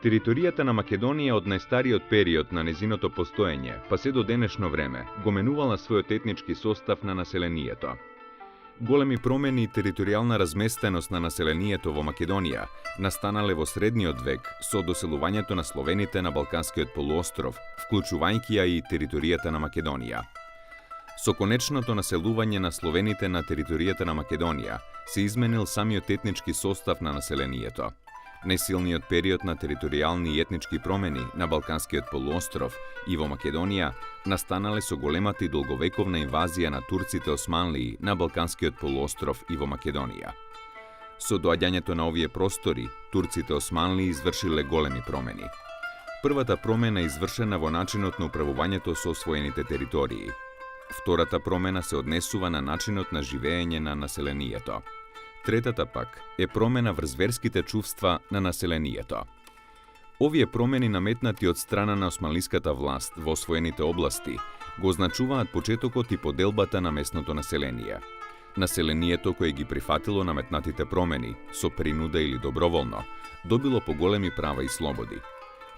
Територијата на Македонија од најстариот период на незиното постоење, па се до денешно време, го менувала својот етнички состав на населението. Големи промени и територијална разместеност на населението во Македонија настанале во средниот век со доселувањето на словените на Балканскиот полуостров, вклучувајќи ја и територијата на Македонија. Со конечното населување на словените на територијата на Македонија се изменил самиот етнички состав на населението. Најсилниот период на територијални и етнички промени на Балканскиот полуостров и во Македонија настанале со големата и долговековна инвазија на турците османлии на Балканскиот полуостров и во Македонија. Со доаѓањето на овие простори, турците османлии извршиле големи промени. Првата промена е извршена во начинот на управувањето со освоените територии. Втората промена се однесува на начинот на живеење на населението. Третата пак е промена врз верските чувства на населението. Овие промени наметнати од страна на османлиската власт во освоените области го означуваат почетокот и поделбата на местното население. Населението кое ги прифатило наметнатите промени, со принуда или доброволно, добило поголеми права и слободи.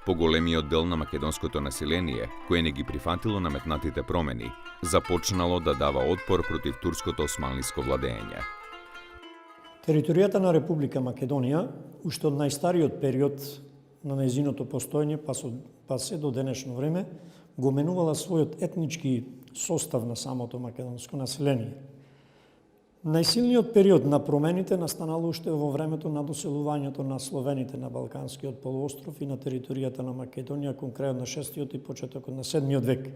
Поголемиот дел на македонското население, кое не ги прифатило наметнатите промени, започнало да дава отпор против турското османлиско владење. Територијата на Република Македонија, уште од најстариот период на нејзиното постоење, па се до денешно време, го менувала својот етнички состав на самото македонско население. Најсилниот период на промените настанало уште во времето на доселувањето на словените на Балканскиот полуостров и на територијата на Македонија кон крајот на 6-тиот и почетокот на 7-миот век.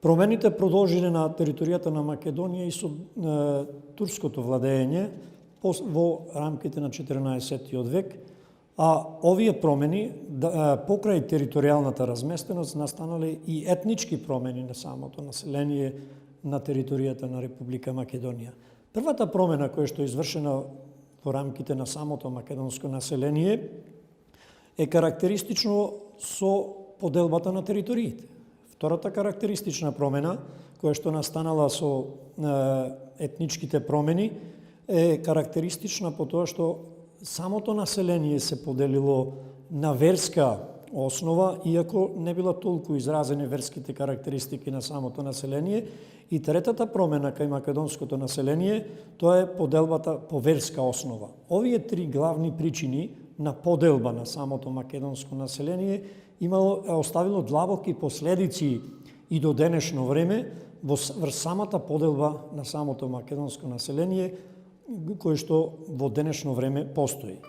Промените продолжиле на територијата на Македонија и со турското владење во рамките на 14-тиот век, а овие промени, покрај територијалната разместеност, настанале и етнички промени на самото население на територијата на Република Македонија. Првата промена која што е извршена во рамките на самото македонско население е карактеристично со поделбата на териториите. Втората карактеристична промена, која што настанала со етничките промени, е карактеристична по тоа што самото население се поделило на верска основа, иако не била толку изразени верските карактеристики на самото население. И третата промена кај македонското население, тоа е поделбата по верска основа. Овие три главни причини на поделба на самото македонско население оставило длабоки последици и до денешно време врз самата поделба на самото македонско население, кој што во денешно време постои.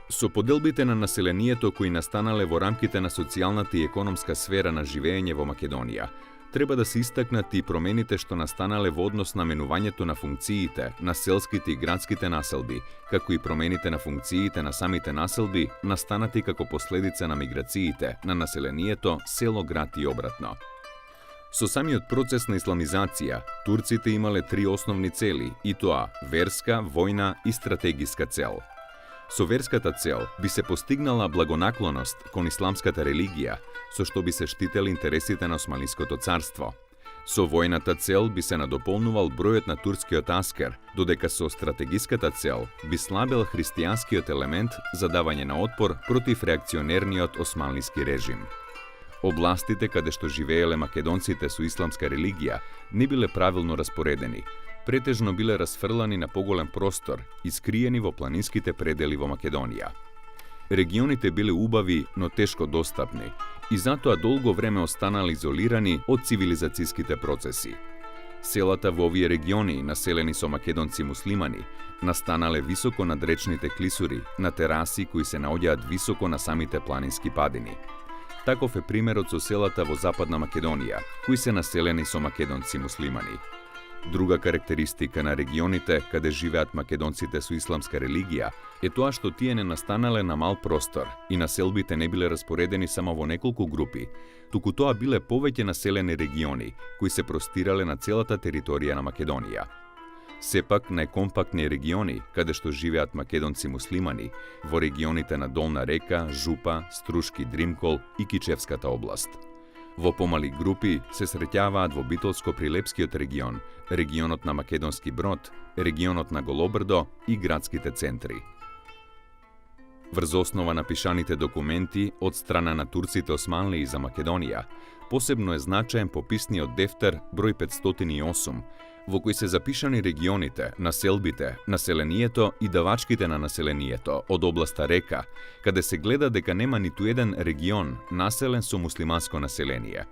Со поделбите на населението кои настанале во рамките на социјалната и економска сфера на живење во Македонија, треба да се истакнат и промените што настанале во однос на менувањето на функциите на селските и градските населби, како и промените на функциите на самите населби, настанати како последица на миграциите на населението село-град и обратно. Со самиот процес на исламизација, турците имале три основни цели, и тоа верска, војна и стратегиска цел. Со верската цел би се постигнала благонаклоност кон исламската религија, со што би се штители интересите на Османлиското царство. Со војната цел би се надополнувал бројот на турскиот аскер, додека со стратегиската цел би слабел христијанскиот елемент за давање на отпор против реакционерниот османлиски режим. Областите каде што живееле македонците со исламска религија не биле правилно распоредени, претежно биле расфрлани на поголем простор и скриени во планинските предели во Македонија. Регионите биле убави, но тешко достапни и затоа долго време останале изолирани од цивилизацијските процеси. Селата во овие региони, населени со македонци муслимани, настанале високо над речните клисури, на тераси кои се наоѓаат високо на самите планински падини. Таков е примерот со селата во Западна Македонија, кои се населени со македонци муслимани. Друга карактеристика на регионите каде живеат македонците со исламска религија е тоа што тие не настанале на мал простор и населбите не биле распоредени само во неколку групи, туку тоа биле повеќе населени региони кои се простирале на целата територија на Македонија. Сепак, најкомпактни региони каде што живеат македонци муслимани во регионите на Долна Река, Жупа, Струшки, Дримкол и Кичевската област. Во помали групи се среќаваат во Битолско-Прилепскиот регион, регионот на Македонски Брод, регионот на Голобрдо и градските центри. Врз основа на пишаните документи од страна на турците османлии за Македонија, посебно е значаен пописниот дефтер број 508, во кој се запишани регионите, населбите, населението и давачките на населението од областа Река, каде се гледа дека нема ниту еден регион населен со муслиманско население.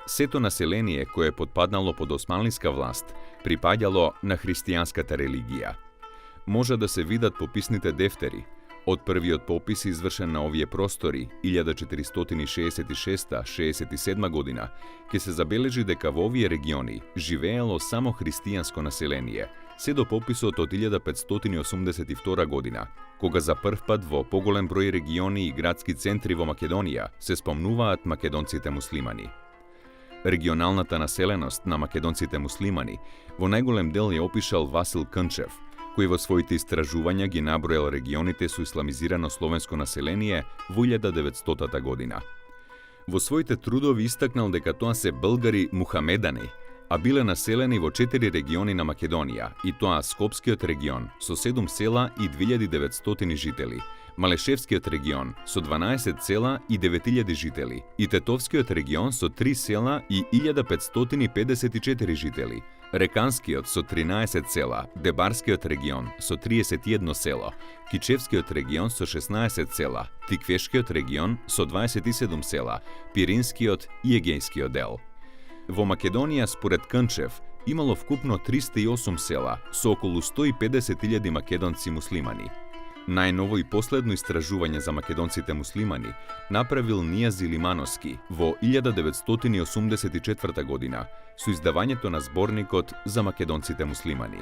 Сето население кое е подпаднало под османлиска власт, припаѓало на христијанската религија. Може да се видат пописните дефтери. Од првиот попис извршен на овие простори, 1466-67 година, ќе се забележи дека во овие региони живеело само христијанско население, се до пописот од 1582 година, кога за прв пат во поголем број региони и градски центри во Македонија се спомнуваат македонците муслимани. Регионалната населеност на македонците муслимани во најголем дел ја опишал Васил Кънчев, кој во своите истражувања ги набројал регионите со исламизирано словенско население во 1900 година. Во своите трудови истакнал дека тоа се българи мухамедани, а биле населени во 4 региони на Македонија, и тоа Скопскиот регион со 7 села и 2900 жители, Малешевскиот регион со 12 села и 9000 жители и Тетовскиот регион со 3 села и 1554 жители, Реканскиот со 13 села, Дебарскиот регион со 31 село, Кичевскиот регион со 16 села, Тиквешкиот регион со 27 села, Пиринскиот и Егејскиот дел. Во Македонија, според Кънчев, имало вкупно 308 села со околу 150.000 македонци муслимани. Најново и последно истражување за македонците муслимани направил Нијази Лимановски во 1984 година со издавањето на зборникот за македонците муслимани.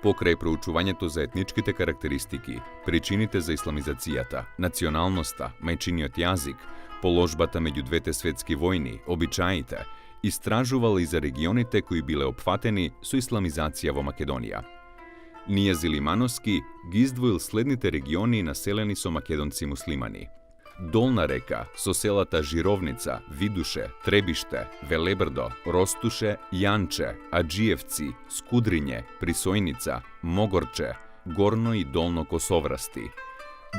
Покрај проучувањето за етничките карактеристики, причините за исламизацијата, националноста, мајчиниот јазик, положбата меѓу двете светски војни, обичаите, истражувал и за регионите кои биле опфатени со исламизација во Македонија. Нијази Лимановски ги издвоил следните региони населени со македонци муслимани. Долна Река со селата Жировница, Видуше, Требиште, Велебрдо, Ростуше, Јанче, Аџиевци, Скудриње, Присојница, Могорче, Горно и Долно Косоврасти.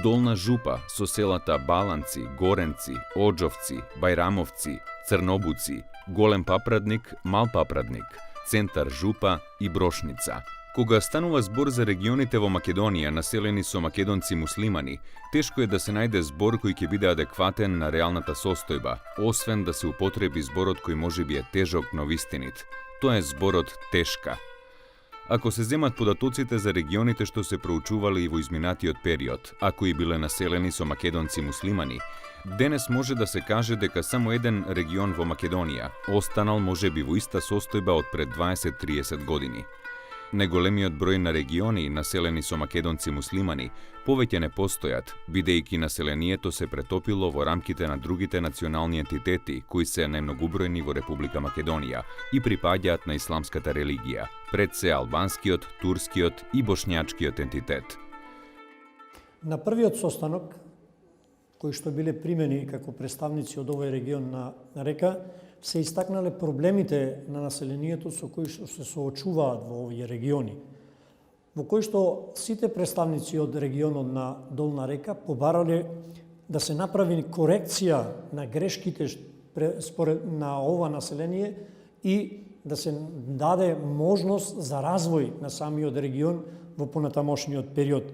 Долна Жупа со селата Баланци, Горенци, Оџовци, Бајрамовци, Црнобуци, Голем Папрадник, Мал Папрадник, Центар Жупа и Брошница. Кога станува збор за регионите во Македонија населени со македонци муслимани, тешко е да се најде збор кој ќе биде адекватен на реалната состојба, освен да се употреби зборот кој можеби е тежок, но вистинит. Тоа е зборот тешка. Ако се земат податоците за регионите што се проучувале и во изминатиот период, а кои биле населени со македонци муслимани, денес може да се каже дека само еден регион во Македонија останал можеби во иста состојба од пред 20-30 години. Неголемиот број на региони населени со македонци муслимани повеќе не постојат, бидејќи населението се претопило во рамките на другите национални ентитети кои се најмногубројни во Република Македонија и припаѓаат на исламската религија, пред се албанскиот, турскиот и бошњачкиот ентитет. На првиот состанок, кои што биле примени како представници од овој регион на Река, се истакнале проблемите на населението со кои што се соочуваат во овие региони, во кои што сите представници од регионот на Долна Река побарале да се направи корекција на грешките според на ова население и да се даде можност за развој на самиот регион во понатамошниот период.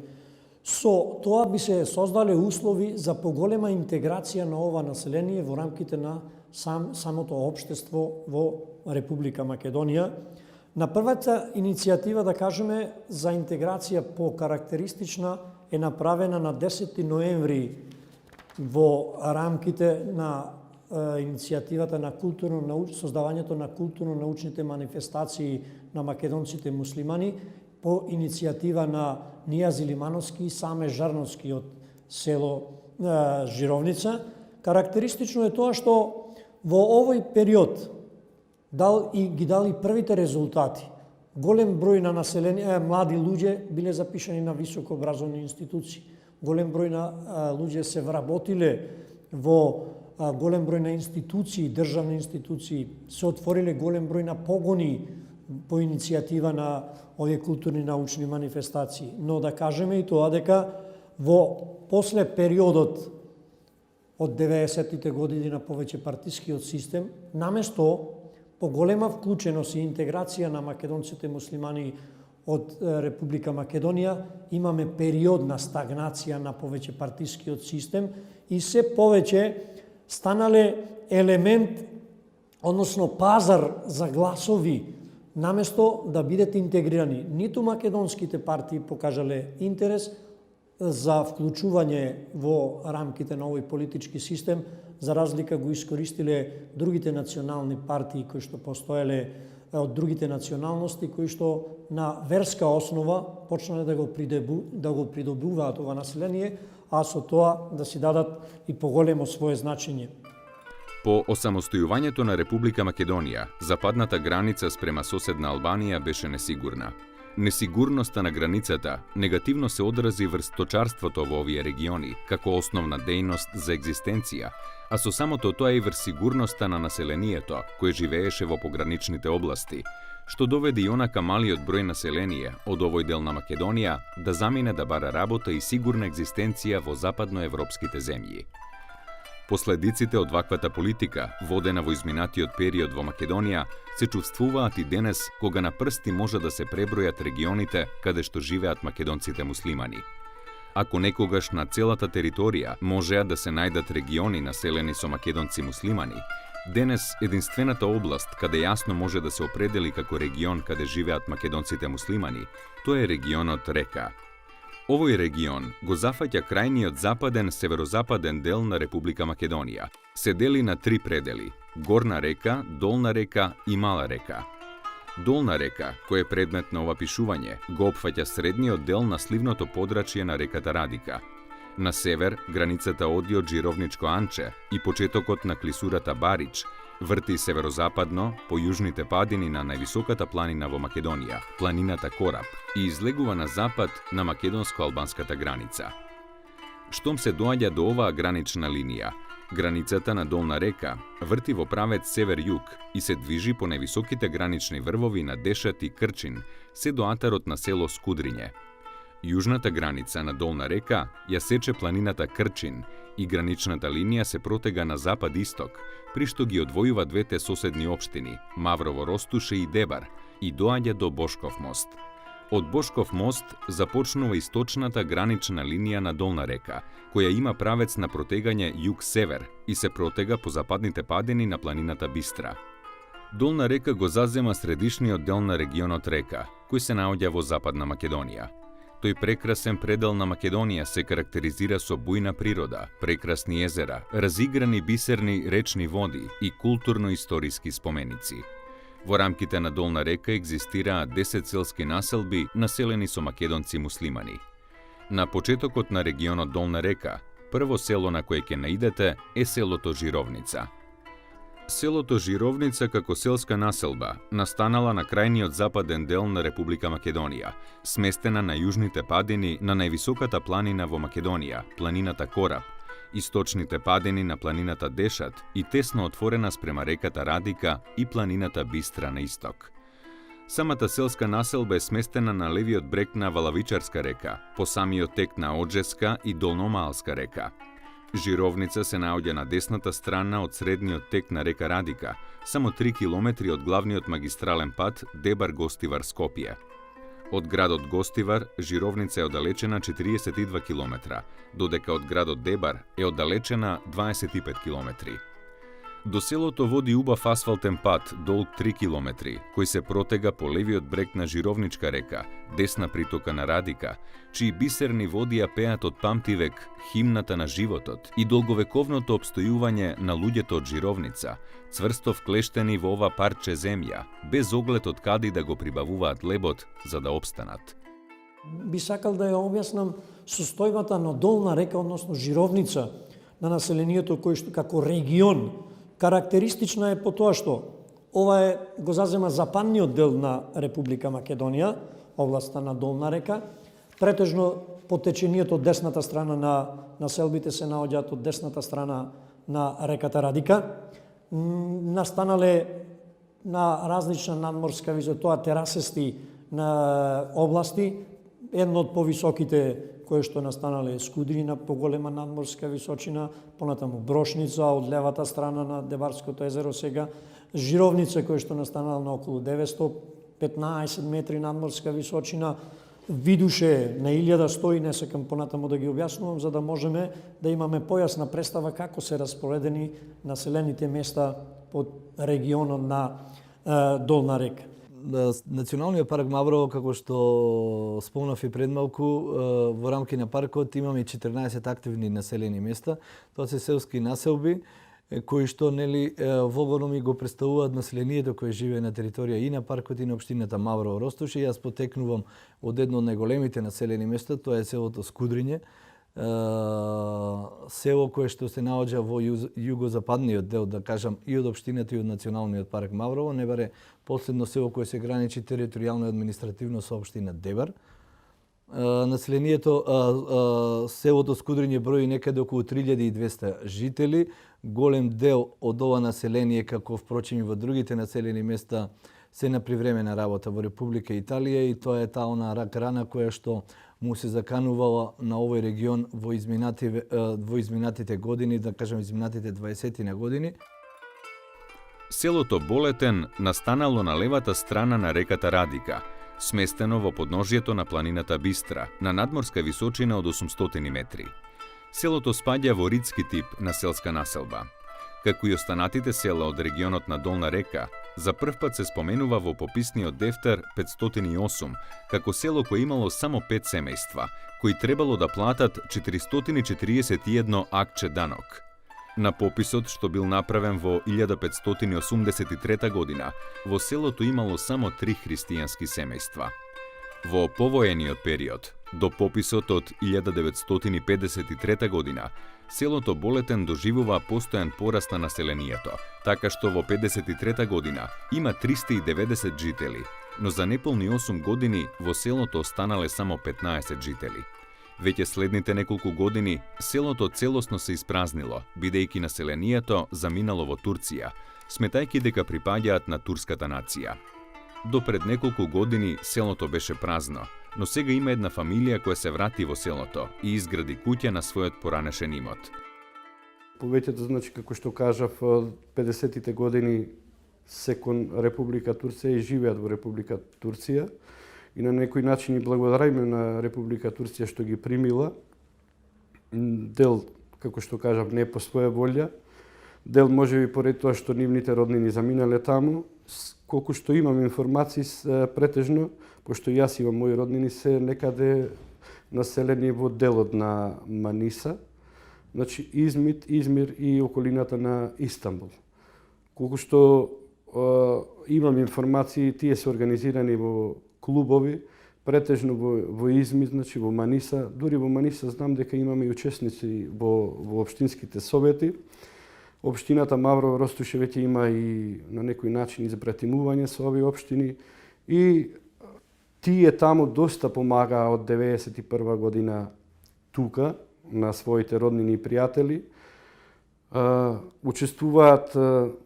Со тоа би се создале услови за поголема интеграција на ова население во рамките на самото општество во Република Македонија. На првата иницијатива, да кажеме, за интеграција по карактеристична е направена на 10 ноември во рамките на иницијативата на создавањето на културно-научните манифестации на македонците муслимани по иницијатива на Нијази Лимановски и Саме Жарновски од село Жировница. Карактеристично е тоа што во овој период ги дали првите резултати. Голем број на население, млади луѓе биле запишани на високо образовни институции. Голем број на луѓе се вработиле во голем број на институции, државни институции, се отвориле голем број на погони по иницијатива на овие културни научни манифестации. Но да кажеме и тоа дека после периодот од 90-тите години на повеќе партискиот систем, наместо поголема вклученост и интеграција на македонците муслимани од Република Македонија, имаме период на стагнација на повеќе партискиот систем и се повеќе станале елемент, односно пазар за гласови, наместо да бидат интегрирани. Ниту македонските партии покажале интерес за вклучување во рамките на овој политички систем, за разлика го искористиле другите национални партии кои што постоеле од другите националности, кои што на верска основа почнале да го придобуваат ова население, а со тоа да си дадат и поголемо свое значење. По осамостојувањето на Република Македонија, западната граница спрема соседна Албанија беше несигурна. Несигурноста на границата негативно се одрази врз сточарството во овие региони, како основна дејност за екзистенција, а со самото тоа и врз сигурноста на населението, кое живееше во пограничните области, што доведе и онака малиот број население од овој дел на Македонија да замине да бара работа и сигурна екзистенција во западноевропските земји. Последиците од ваквата политика, водена во изминатиот период во Македонија, се чувствуваат и денес кога на прсти може да се пребројат регионите каде што живеат македонците муслимани. Ако некогаш на целата територија можеа да се најдат региони населени со македонци муслимани, денес единствената област каде јасно може да се определи како регион каде живеат македонците муслимани, тоа е регионот Река. Овој регион го зафаќа крајниот западен северозападен дел на Република Македонија. Се дели на три предели – Горна река, Долна река и Мала река. Долна река, кој е предмет на ова пишување, го опфаќа средниот дел на сливното подрачје на реката Радика. На север, границата оди од Жировничко Анче и почетокот на клисурата Барич, врти северозападно по јужните падини на највисоката планина во Македонија, планината Кораб, и излегува на запад на македонско-албанската граница. Штом се доаѓа до оваа гранична линија, границата на Долна река врти во правец север-југ и се движи по највисоките гранични врвови на Дешат и Крчин, се до атарот на село Скудриње. Јужната граница на Долна река ја сече планината Крчин и граничната линија се протега на запад-исток, при што ги одвојува двете соседни општини, Маврово Ростуше и Дебар, и доаѓа до Бошков мост. Од Бошков мост започнува источната гранична линија на Долна река, која има правец на протегање југ-север и се протега по западните падини на планината Бистра. Долна река го зазема средишниот дел на регионот Река, кој се наоѓа во Западна Македонија. Тој прекрасен предел на Македонија се карактеризира со бујна природа, прекрасни езера, разиграни бисерни речни води и културно-историски споменици. Во рамките на Долна река екзистираат 10 селски населби населени со македонци муслимани. На почетокот на регионот Долна река, прво село на кое ќе наидете е селото Жировница. Селото Жировница како селска населба настанала на крајниот западен дел на Република Македонија, сместена на јужните падини на највисоката планина во Македонија, планината Кораб, источните падини на планината Дешат и тесно отворена спрема реката Радика и планината Бистра на исток. Самата селска населба е сместена на левиот брег на Валавичарска река, по самиот тек на Оджеска и Долномаалска река. Жировница се наоѓа на десната страна од средниот тек на река Радика, само 3 километри од главниот магистрален пат Дебар-Гостивар-Скопје. Од градот Гостивар, Жировница е оддалечена 42 километра, додека од градот Дебар е оддалечена 25 километри. До селото води убав асфалтен пат, долг 3 километри, кој се протега по левиот брег на Жировничка река, десна притока на Радика, чии бисерни води ја пеат од памтивек химната на животот и долговековното обстојување на луѓето од Жировница, цврсто вклештени во ова парче земја, без оглед од каде да го прибавуваат лебот за да опстанат. Би сакал да ја објаснам состојбата на Долна река, односно Жировница, на населението кој што како регион карактеристична е по тоа што ова го зазема западниот дел на Република Македонија, областа на Долна река. Претежно потечението од десната страна на населбите се наоѓаат од десната страна на реката Радика. Настанале на различна надморска висотоа терасести на области, едно од повисоките кои што настанале Скудрина, поголема надморска височина, понатаму Брошница од левата страна на Дебарското езеро сега, Жировница кој што настанала на околу 915 метри надморска височина, Видуше на 1100 и не сакам понатаму да ги објаснувам, за да можеме да имаме појасна представа како се распоредени населените места под регионот на Долна река. Националниот парк Маврово, како што спомнав и пред малку, во рамки на паркот имаме 14 активни населени места. Тоа се селски населби кои што во големи го представуваат населението кое живее на територија и на паркот и на општината Маврово Ростуш. И јас потекнувам од едно од најголемите населени места, тоа е селото Скудриње, село кое што се наоѓа во југозападниот дел, да кажам, и од општината и од Националниот парк Маврово, не баре последно село кое се граничи територијално и административно со општина Дебар. Населението, селото Скудриње брои некаде околу 3200 жители. Голем дел од ова население, како впрочем и во другите населени места, се на привремена работа во Република Италија, и тоа е таа она рак рана која што му се заканувала на овој регион во изминатите години, да кажем изминатите 20 години. Селото Болетен настанало на левата страна на реката Радика, сместено во подножјето на планината Бистра, на надморска височина од 800 метри. Селото спаѓа во ридски тип на селска населба. Како и останатите села од регионот на Долна река, за прв пат се споменува во пописниот дефтер 508 како село кое имало само 5 семејства, кои требало да платат 441 акче данок. На пописот, што бил направен во 1583 година, во селото имало само 3 христијански семејства. Во повоениот период, до пописот од 1953 година, селото Болетен доживува постојан пораст на населението, така што во 53 година има 390 жители, но за неполни 8 години во селото останале само 15 жители. Веќе следните неколку години селото целосно се испразнило, бидејќи населението заминало во Турција, сметајќи дека припаѓаат на турската нација. До пред неколку години селото беше празно, но сега има една фамилија која се врати во селото и изгради куќа на својот поранешен имот. Повеќето, значи, како што кажав, 50-тите години се кон Република Турција и живеат во Република Турција. И на некој начин и благодариме на Република Турција што ги примила. Дел, како што кажав, не по своја волја. Дел можеби поред тоа што нивните роднини заминале таму. Колку што имам информации, претежно, пошто јас имам мои роднини, се некаде населени во делот на Маниса, значи Измир и околината на Истанбул. Колку што имам информации, тие се организирани во клубови, претежно во Измир, значи во Маниса. Дури во Маниса знам дека имаме и учесници во општинските совети. Општината Маврово Ростуше веќе има и на некој начин избратимување со овие општини и тие таму доста помагаа од 91 година тука на своите роднини и пријатели. Учествуваат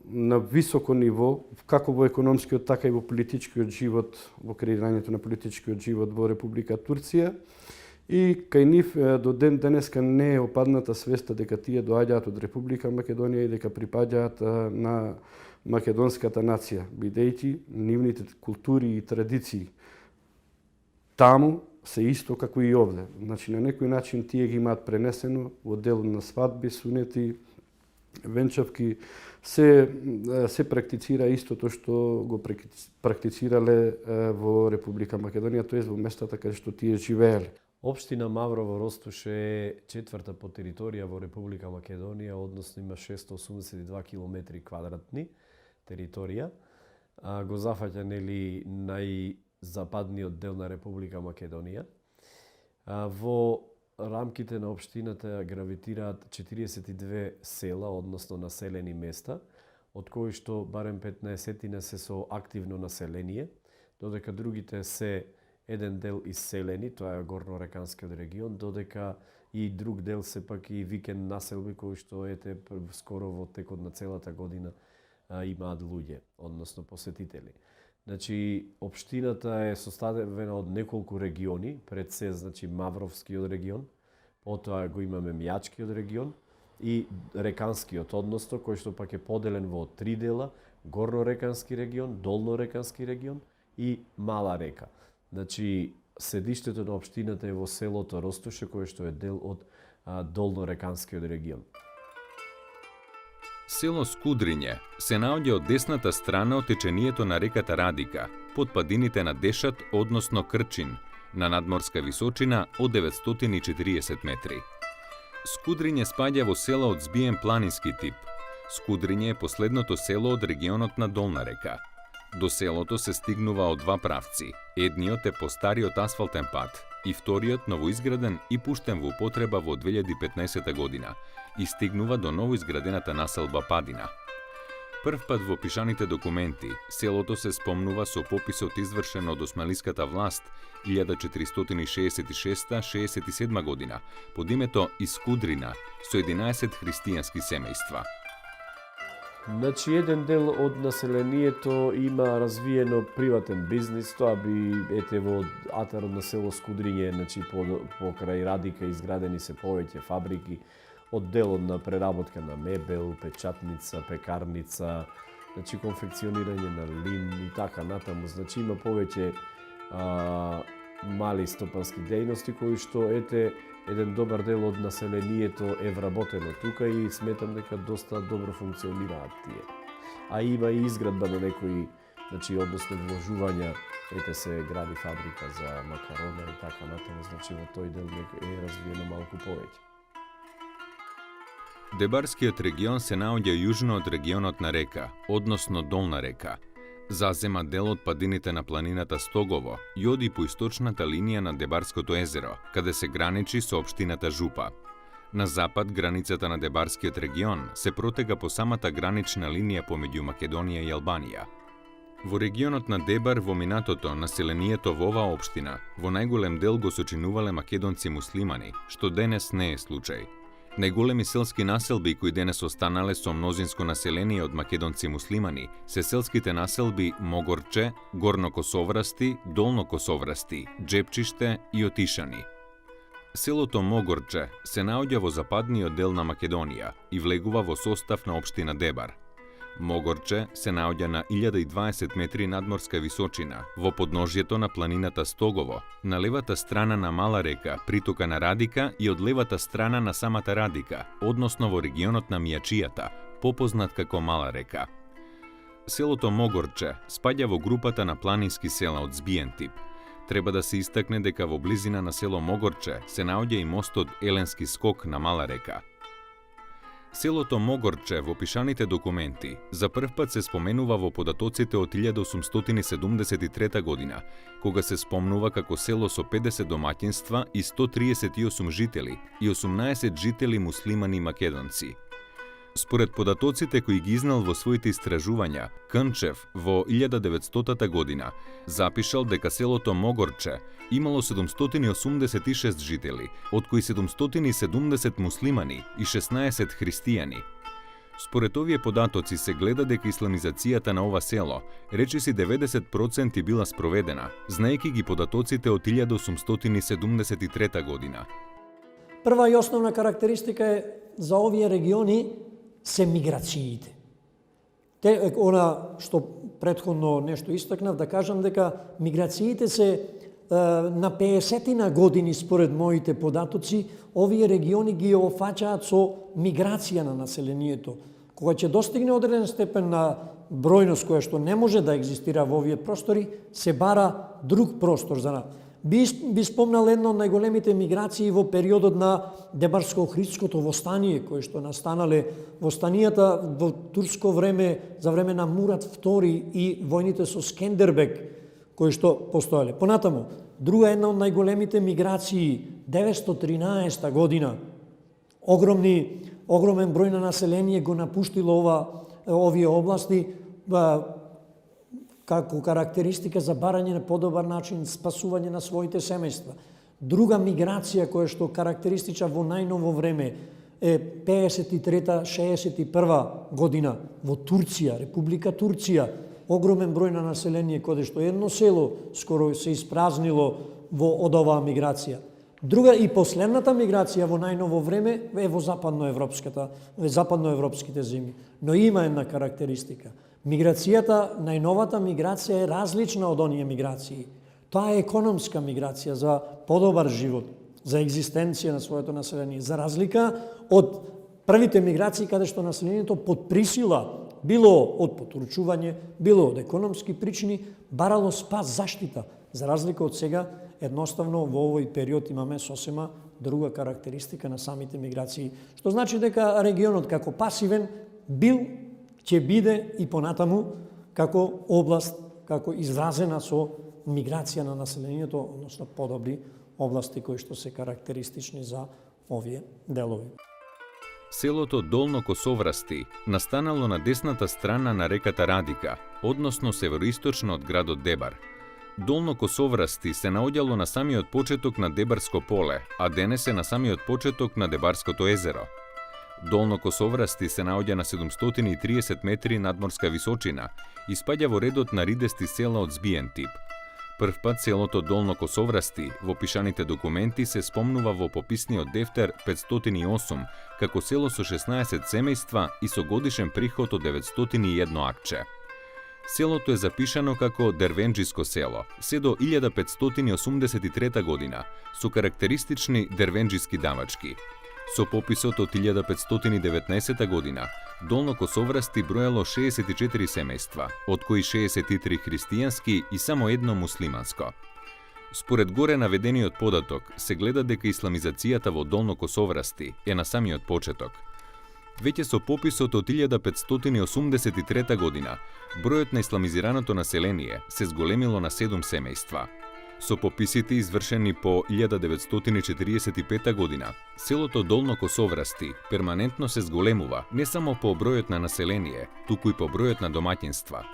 на високо ниво, како во економскиот, така и во политичкиот живот, во креирањето на политичкиот живот во Република Турција. И кај нив до ден денеска не е опадната свеста дека тие доаѓаат од Република Македонија и дека припаѓаат на македонската нација, бидејќи нивните култури и традиции таму се исто како и овде. Значи, на некој начин тие ги имаат пренесено во дел на свадби, сунети, венчавки, се практицира истото што го практицирале во Република Македонија, тоест во местата каде што тие живееле. Општина Маврово Ростуш е четврта по територија во Република Македонија, односно има 682 километри квадратни територија. Го зафаќа најзападниот дел на Република Македонија. Во рамките на општината гравитираат 42 села, односно населени места, од кои што барем 15 се со активно население, додека другите се еден дел иселени, тоа е Горнореканскиот регион, додека и друг дел се пак и викенд населби кои што скоро во текот на целата година имаат луѓе, односно посетители. Значи, општината е составена од неколку региони, пред се, значи, Мавровскиот регион, потоа го имаме Мјачкиот регион и Реканскиот, односно, кој што пак е поделен во три дела, Горнорекански регион, Долнорекански регион и Мала река. Значи, седиштето на општината е во селото Ростуше, кое што е дел од Долнореканскиот регион. Село Скудриње се наоѓа од десната страна од течението на реката Радика, под падините на Дешат, односно Крчин, на надморска височина од 940 метри. Скудриње спаѓа во села од збиен планински тип. Скудриње е последното село од регионот на Долна река. До селото се стигнува од два правци. Едниот е по стариот асфалтен пат и вториот новоизграден и пуштен во употреба во 2015 година и стигнува до новоизградената населба Падина. Прв пат во пишаните документи, селото се спомнува со пописот извршен од османлиската власт 1466-67 година под името Искудрина со 11 христијански семејства. Значи, еден дел од населението има развиено приватен бизнис, тоа би, ете, во атарот на село Скудриње, значи, покрај Радика изградени се повеќе фабрики, од делот на преработка на мебел, печатница, пекарница, значи, конфекционирање на лин и така натаму. Значи, има повеќе мали стопански дејности, кои што, ете, еден добар дел од населението е вработено тука и сметам дека доста добро функционираат тие. А има и изградба на некои, значи, односно вложувања, ете се гради фабрика за макарона и така натаму, значи во тој дел е развиено малку повеќе. Дебарскиот регион се наоѓа јужно од регионот на река, односно Долна река. Зазема дел од падините на планината Стогово и оди по источната линија на Дебарското езеро, каде се граничи со општината Жупа. На запад, границата на Дебарскиот регион се протега по самата гранична линија помеѓу Македонија и Албанија. Во регионот на Дебар во минатото населението во оваа општина во најголем дел го сочинувале македонци муслимани, што денес не е случај. Најголеми селски населби кои денес останале со мнозинско население од македонци муслимани се селските населби Могорче, Горнокосоврасти, Долнокосоврасти, Джепчиште и Отишани. Селото Могорче се наоѓа во западниот дел на Македонија и влегува во состав на општина Дебар. Могорче се наоѓа на 1020 метри надморска височина, во подножјето на планината Стогово, на левата страна на Мала река, притока на Радика и од левата страна на самата Радика, односно во регионот на Мијачијата, попознат како Мала река. Селото Могорче спаѓа во групата на планински села од збиен тип. Треба да се истакне дека во близина на село Могорче се наоѓа и мостот Еленски скок на Мала река. Селото Могорче во пишаните документи за прв пат се споменува во податоците од 1873 година, кога се спомнува како село со 50 домаќинства и 138 жители и 18 жители муслимани македонци. Според податоците кои ги изнал во своите истражувања, Кънчев во 1900 година запишал дека селото Могорче имало 786 жители, од кои 770 муслимани и 16 христијани. Според овие податоци се гледа дека исламизацијата на ова село речиси 90% била спроведена, знаејќи ги податоците од 1873 година. Прва и основна карактеристика е за овие региони се миграциите. Она што претходно нешто истакнав, да кажам дека миграциите се на 50 години според моите податоци, овие региони ги офаќаат со миграција на населението. Кога ќе достигне одреден степен на бројност која што не може да екзистира во овие простори, се бара друг простор за би спомнал една од најголемите миграции во периодот на Дебарско-охридското востание, кое што настанале востанијата во турско време, за време на Мурат II и војните со Скендербек, кои што постоеле. Понатаму, друга една од најголемите миграции, 913 година, огромен број на население го напуштило овие области, како карактеристика за барање на подобар начин спасување на своите семејства. Друга миграција која што карактеристична во најново време е 53-61 година во Турција, Република Турција, огромен број на население, каде што едно село скоро се испразнило од оваа миграција. Друга и последната миграција во најново време е во западноевропските земји. Но има една карактеристика. Миграцијата, најновата миграција е различна од оние миграции. Тоа е економска миграција за подобар живот, за екзистенција на своето население, за разлика од првите миграции каде што населението под присила, било од потурчување, било од економски причини, барало спас, заштита. За разлика од сега, едноставно во овој период имаме сосема друга карактеристика на самите миграции, што значи дека регионот како пасивен бил, ќе биде и понатаму како област, како изразена со миграција на населението, односно подобри области кои што се карактеристични за овие делови. Селото Долно Косоврасти настанало на десната страна на реката Радика, односно североисточно од градот Дебар. Долно Косоврасти се наоѓало на самиот почеток на Дебарско поле, а денес е на самиот почеток на Дебарското езеро. Долно Косоврасти се наоѓа на 730 метри надморска височина и спаѓа во редот на ридести села од збиен тип. Прв пат селото Долно Косоврасти во пишаните документи се спомнува во пописниот дефтер 508 како село со 16 семејства и со годишен приход од 901 акче. Селото е запишано како дервенџиско село, се до 1583 година, со карактеристични дервенџиски давачки. Со пописот од 1519 година, Долно Косоврасти броело 64 семејства, од кои 63 христијански и само едно муслиманско. Според горе наведениот податок, се гледа дека исламизацијата во Долно Косоврасти е на самиот почеток. Веќе со пописот од 1583 година, бројот на исламизираното население се зголемило на 7 семејства. Со пописите извршени по 1945 година, селото Долно Косоврасти перманентно се зголемува не само по бројот на население, туку и по бројот на домаќинства.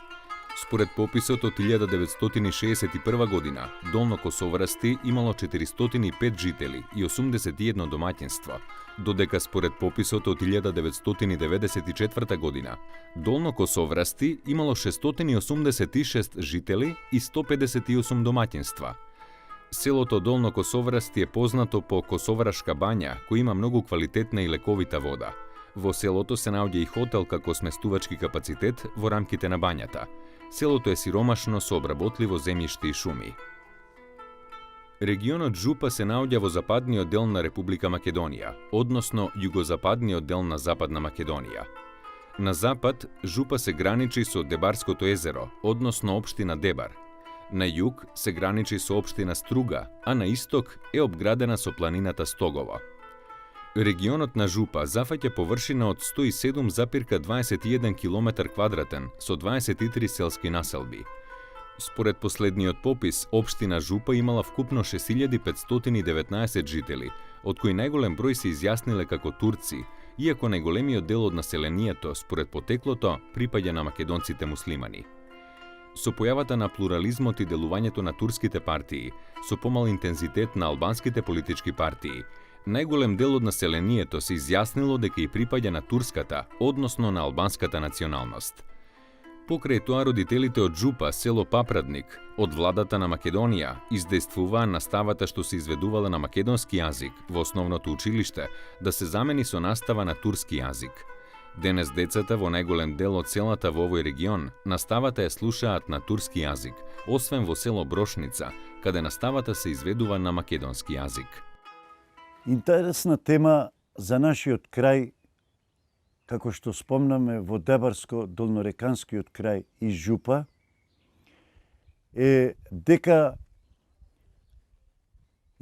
Според пописот од 1961 година, Долно Косоврасти имало 405 жители и 81 домаќинство, додека според пописот од 1994 година, Долно Косоврасти имало 686 жители и 158 домаќинства. Селото Долно Косоврасти е познато по Косоврашка бања, која има многу квалитетна и лековита вода. Во селото се наоѓа и хотел како сместувачки капацитет во рамките на бањата. Селото е сиромашно со обработливо земјиште и шуми. Регионот Жупа се наоѓа во западниот дел на Република Македонија, односно југозападниот дел на Западна Македонија. На запад, Жупа се граничи со Дебарското езеро, односно општина Дебар. На југ се граничи со општина Струга, а на исток е обградена со планината Стогово. Регионот на Жупа зафаќа површина од 107,21 км квадратен со 23 селски населби. Според последниот попис, општина Жупа имала вкупно 6519 жители, од кои најголем број се изјасниле како турци, иако најголемиот дел од населението, според потеклото, припаѓа на македонците муслимани. Со појавата на плурализмот и делувањето на турските партии, со помал интензитет на албанските политички партии, најголем дел од населението се изјаснило дека и припаѓа на турската, односно на албанската националност. Покрај тоа родителите од Жупа, село Папрадник, од владата на Македонија, издействуваа наставата што се изведувала на македонски јазик во основното училиште да се замени со настава на турски јазик. Денес децата во најголем дел од селата во овој регион наставата ја слушаат на турски јазик, освен во село Брошница, каде наставата се изведува на македонски јазик. Интересна тема за нашиот крај, како што спомнаме во Дебарско, Долнореканскиот крај и Жупа, е дека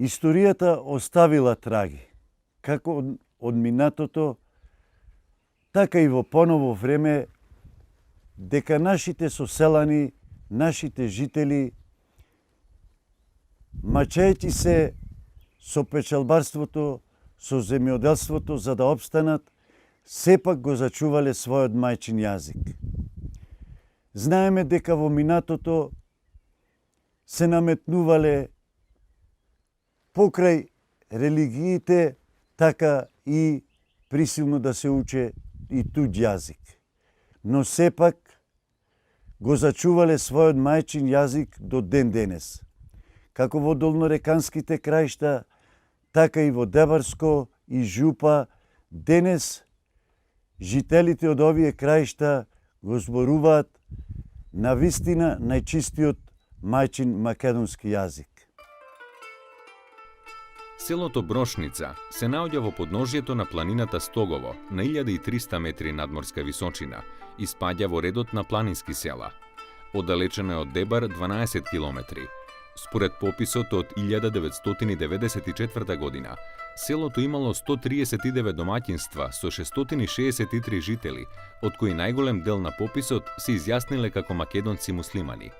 историјата оставила траги, како од минатото, така и во поново време, дека нашите соселани, нашите жители, мачејќи се со печалбарството, со земјоделството за да обстанат, сепак го зачувале својот мајчин јазик. Знаеме дека во минатото се наметнувале покрај религиите, така и присилно да се уче и туѓ јазик. Но сепак го зачувале својот мајчин јазик до ден денес. Како во долнореканските краишта, така и во Дебарско и Жупа, денес жителите од овие краишта го зборуваат на вистина најчистиот мајчин македонски јазик. Селото Брошница се наоѓа во подножјето на планината Стогово на 1300 метри надморска височина и спаѓа во редот на планински села. Оддалечено е од Дебар 12 километри. Според пописот од 1994 година, селото имало 139 домаќинства со 663 жители, од кои најголем дел на пописот се изјасниле како македонци муслимани.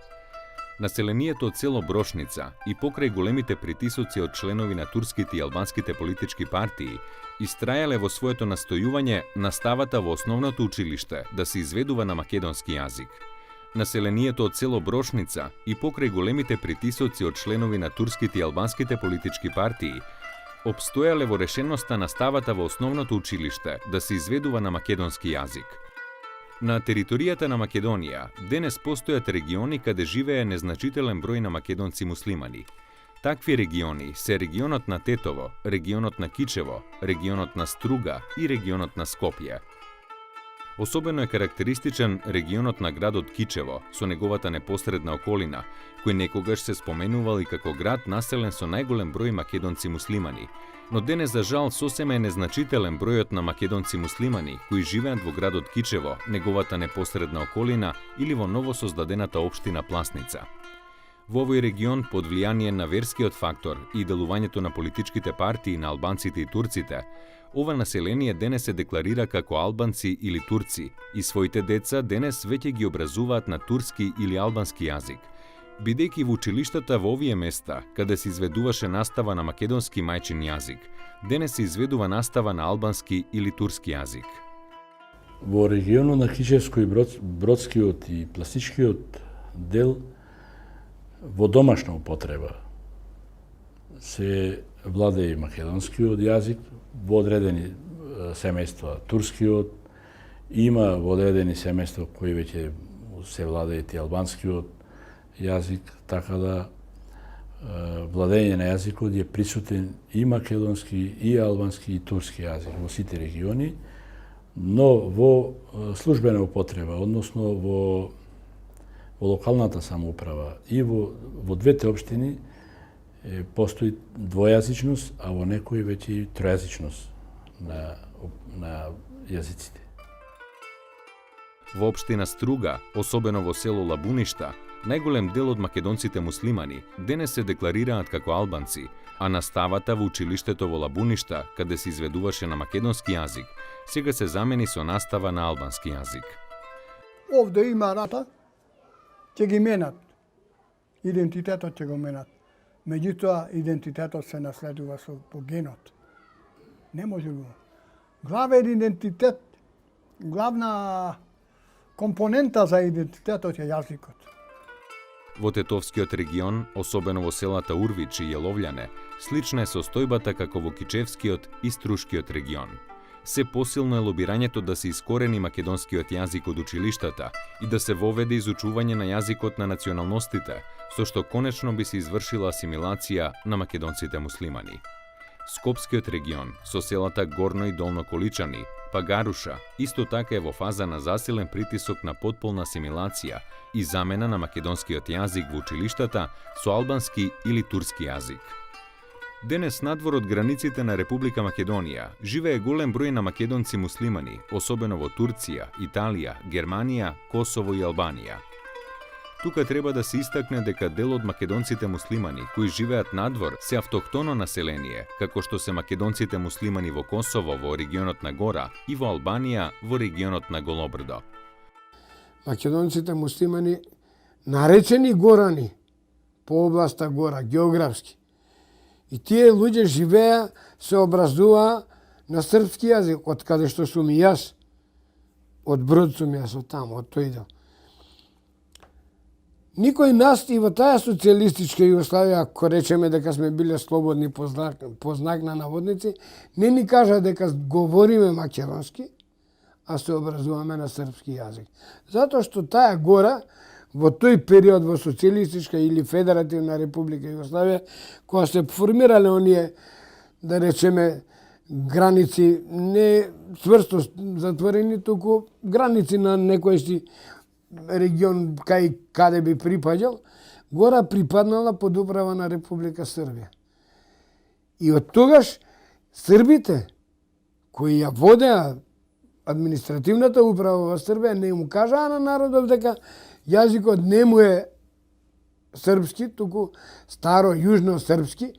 Населението од село Брошница и покрај големите притисоци од членови на турските и албанските политички партии, истрајале во своето настојување наставата во основното училиште да се изведува на македонски јазик. Населението од село Брошница и покрај големите притисоци од членови на турските и албанските политички партии, обстојале во решеноста наставата во основното училиште да се изведува на македонски јазик. На територијата на Македонија денес постојат региони каде живее незначителен број на македонци муслимани. Такви региони се регионот на Тетово, регионот на Кичево, регионот на Струга и регионот на Скопје. Особено е карактеристичен регионот на градот Кичево со неговата непосредна околина, кој некогаш се споменувал и како град населен со најголем број македонци муслимани, но денес за жал сосема е незначителен бројот на македонци муслимани кои живеат во градот Кичево, неговата непосредна околина или во новосоздадената општина Пласница. Во овој регион, под влијание на верскиот фактор и делувањето на политичките партии на албанците и турците, ова население денес се декларира како албанци или турци и своите деца денес веќе ги образуваат на турски или албански јазик, бидејќи во училиштата во овие места, каде се изведуваше настава на македонски мајчин јазик, денес се изведува настава на албански или турски јазик. Во регионот на Кичевско и Бродскиот и Пластичкиот дел во домашна употреба се владее македонскиот јазик, во одредени семејства турскиот, има во одредени семејства кои веќе се владеат и албанскиот јазик, така да владење на јазикот е присутен и македонски, и албански, и турски јазик во сите региони, но во службена употреба, односно во локалната самоуправа и во двете општини постои двојазичност, а во некои веќе и тројазичност на јазиците. Во општина Струга, особено во село Лабуништа, најголем дел од македонците муслимани денес се декларираат како албанци, а наставата во училиштето во Лабуништа, каде се изведуваше на македонски јазик, сега се замени со настава на албански јазик. Овде има рата, ќе ги менат. Идентитетот ќе го менат. Меѓутоа, идентитетот се наследува по генот. Не може го. Главен идентитет, главна компонента за идентитетот е јазикот. Во Тетовскиот регион, особено во селата Урвич и Јеловљане, слична е состојбата како во Кичевскиот и Струшкиот регион. Се посилно е лобирањето да се искорени македонскиот јазик од училиштата и да се воведе изучување на јазикот на националностите, со што конечно би се извршила асимилација на македонците муслимани. Скопскиот регион, со селата Горно и Долно Количани, па Гаруша, исто така е во фаза на засилен притисок на потполна асимилација и замена на македонскиот јазик во училиштата со албански или турски јазик. Денес надвор од границите на Република Македонија живее голем број на македонци муслимани, особено во Турција, Италија, Германија, Косово и Албанија. Тука треба да се истакне дека дел од македонците муслимани кои живеат надвор се автохтоно население, како што се македонците муслимани во Косово во регионот на Гора и во Албанија во регионот на Голобрдо. Македонците муслимани наречени горани по областа Гора, географски. И тие луѓе живеа, се образуваа на српски јазик, од каде што сум и јас. Од Брод сум јас, од таму, од тој дел. Никој нас и во таа социјалистичка Југославија, ако речеме дека сме биле слободни по знак на наводници, не ни кажа дека говориме македонски, а се образуваме на српски јазик. Затоа што таа гора во тој период во социјалистичка или федеративна република Југославија, кога се формирале оние, да речеме, граници не цврсто затворени, туку граници на некој си регион каде би припаѓал, Гора припаднала под управа на Република Србија. И од тогаш србите кои ја водеа административната управа во Србија не му кажаа на народот дека јазикот не му е српски, туку старо јужно српски,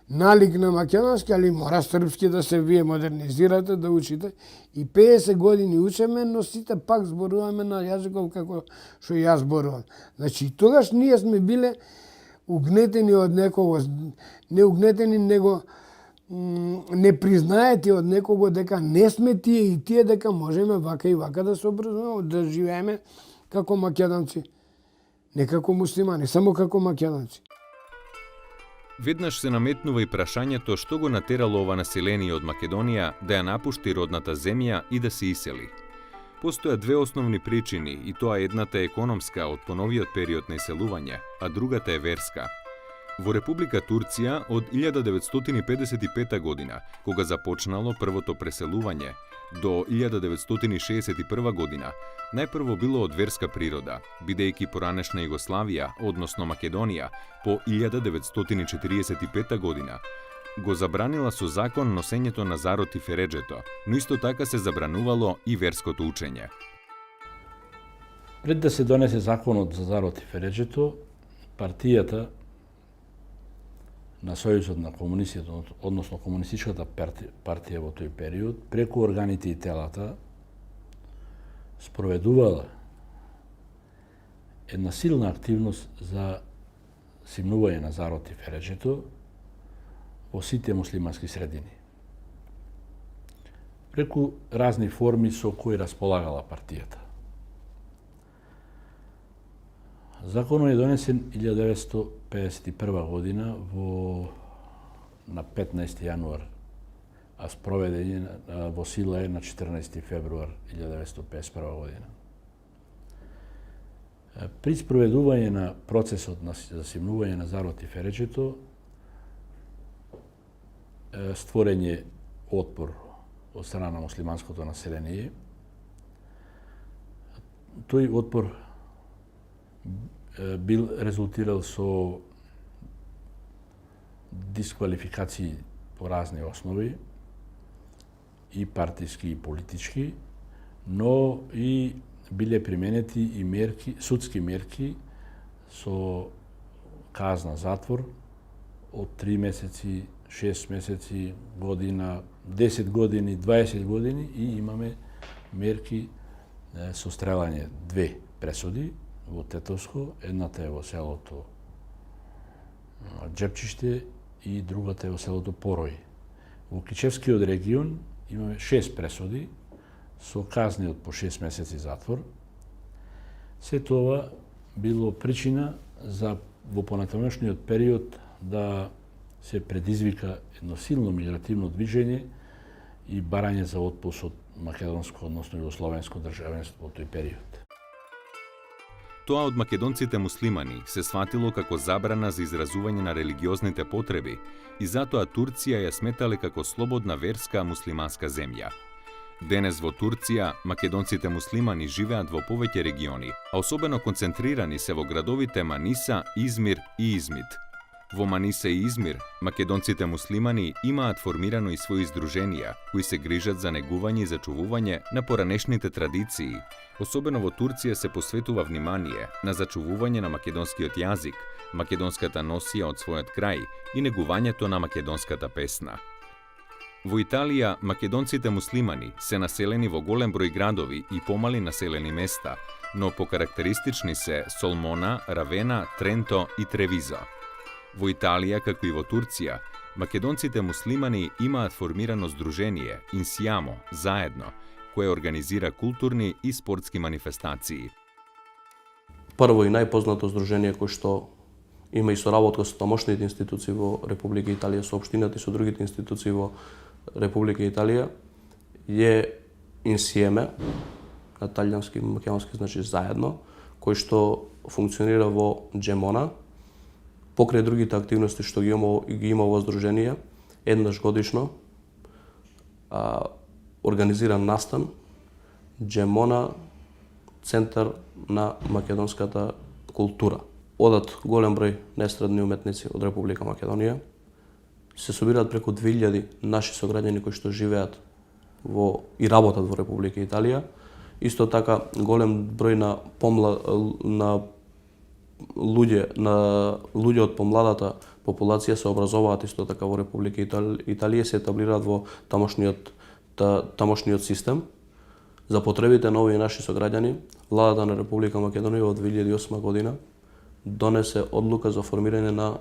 налик на македонски, али мора српски да се вие модернизирате, да учите. И 50 години учеме, но сите пак зборуваме на јазиков како што јас зборувам. Значи, тогаш ние сме биле угнетени од некого, не угнетени, него не признаети од некого дека не сме тие и тие, дека можеме вака и вака да се образуваме, да живееме како македонци. Не како муслимани, само како македонци. Веднаш се наметнува и прашањето што го натерало ова население од Македонија да ја напушти родната земја и да се исели. Постојат две основни причини, и тоа едната е економска од поновиот период на иселување, а другата е верска. Во Република Турција од 1955 година, кога започнало првото преселување, до 1961 година, најпрво било од верска природа, бидејќи поранешна Југославија, односно Македонија, по 1945 година, го забранила со закон носењето на зарот и фереџето, но исто така се забранувало и верското учење. Пред да се донесе законот за зарот и фереџето, партијата на Сојузот на комунистите, односно комунистичката партија во тој период, преку органите и телата, спроведувала една силна активност за симнување на зарот и фереџето во сите муслимански средини. Преку разни форми со кои располагала партијата. Законот е донесен 1951 година на 15 јануар, а спроведен во сила е на 14 февруар 1951 година. При спроведување на процесот за симнување на зарот и фереџето, створен е отпор од страна на муслиманското население. Тој отпор бил резултирал со дисквалификации по разни основи, и партиски и политички, но и биле применети и мерки, судски мерки со казна затвор од 3 месеци, 6 месеци, година, 10 години, 20 години, и имаме мерки со стрелање, 2 пресуди во Тетовско, едната е во селото Джепчиште и другата е во селото Порој. Во Кичевскиот регион имаме 6 пресуди со казни од по 6 месеци затвор. Се тоа било причина за во понатамошниот период да се предизвика едно силно мигративно движење и барање за отпуст од македонско, односно југословенско државенство во тој период. Тоа од македонците муслимани се сватило како забрана за изразување на религиозните потреби и затоа Турција ја сметале како слободна верска муслиманска земја. Денес во Турција македонците муслимани живеат во повеќе региони, а особено концентрирани се во градовите Маниса, Измир и Измит. Во Маниса и Измир, македонците муслимани имаат формирано и своји здруженија, кои се грижат за негување и зачувување на поранешните традиции. Особено во Турција се посветува внимание на зачувување на македонскиот јазик, македонската носија од својот крај и негувањето на македонската песна. Во Италија, македонците муслимани се населени во голем број градови и помали населени места, но покарактеристични се Солмона, Равена, Тренто и Тревизо. Во Италија, како и во Турција, македонците муслимани имаат формирано здружение Инсијамо, заедно, кое организира културни и спортски манифестации. Прво и најпознато здружение кое што има и соработка со тамошните институции во Република Италија, со општината и со другите институции во Република Италија, е Инсиеме, на италијански и македонски значи заедно, кој што функционира во Джемона, покрај другите активности што ги има во здружение, еднаш годишно организиран настан Джемона, центар на македонската култура. Одат голем број неестрадни уметници од Република Македонија. Се собираат преку 2000 наши сограѓани кои што живеат и работат во Република Италија. Исто така голем број на луѓе од помладата популација се образоваат исто така во Република Италија, се етаблираат во тамошниот систем. За потребите на овие наши сограѓани, владата на Република Македонија во 2008 година донесе одлука за формирање на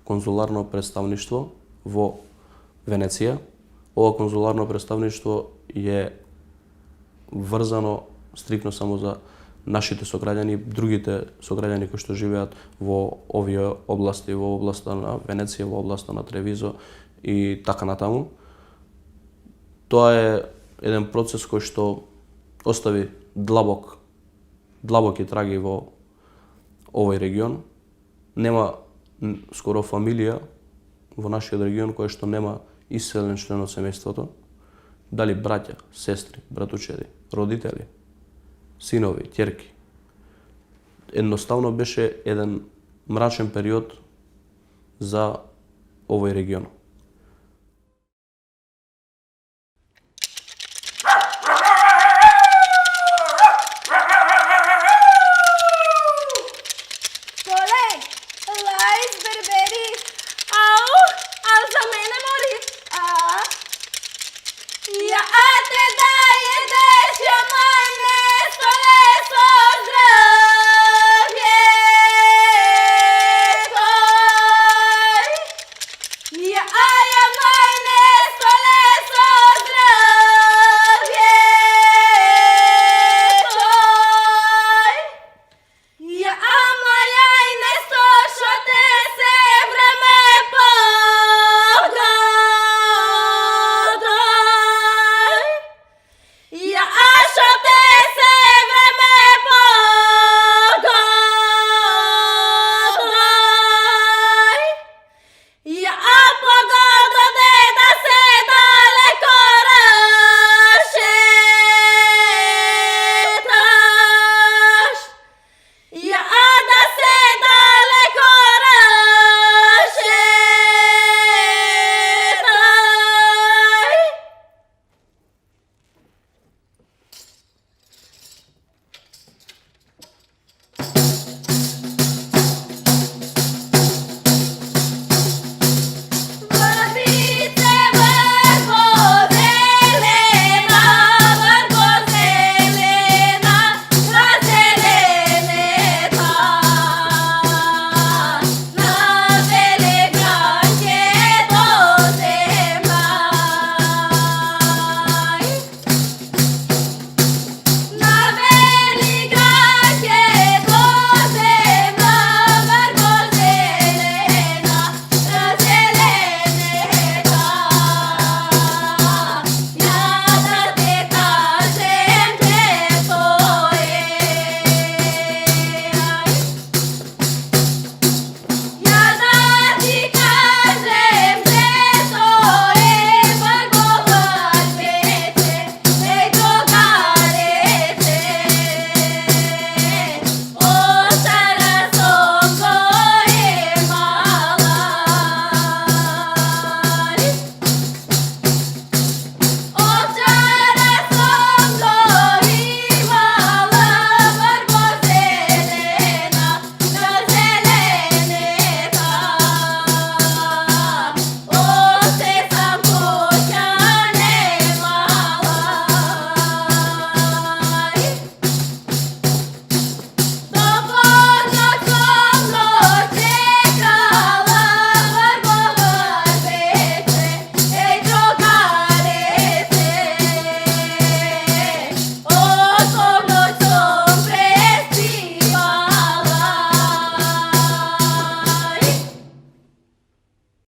конзуларно представништво во Венеција. Ова конзуларно представништво е врзано стрикно само за нашите сограѓани, другите сограѓани кои што живеат во овие области, во областа на Венеција, во областа на Тревизо и така натаму. Тоа е еден процес кој што остави длабоки траги во овој регион. Нема скоро фамилија во нашиот регион која што нема иселен член од семејството, дали браќа, сестри, братучеди, родители, синови, ќерки. Едноставно беше еден мрачен период за овој регион. Ja,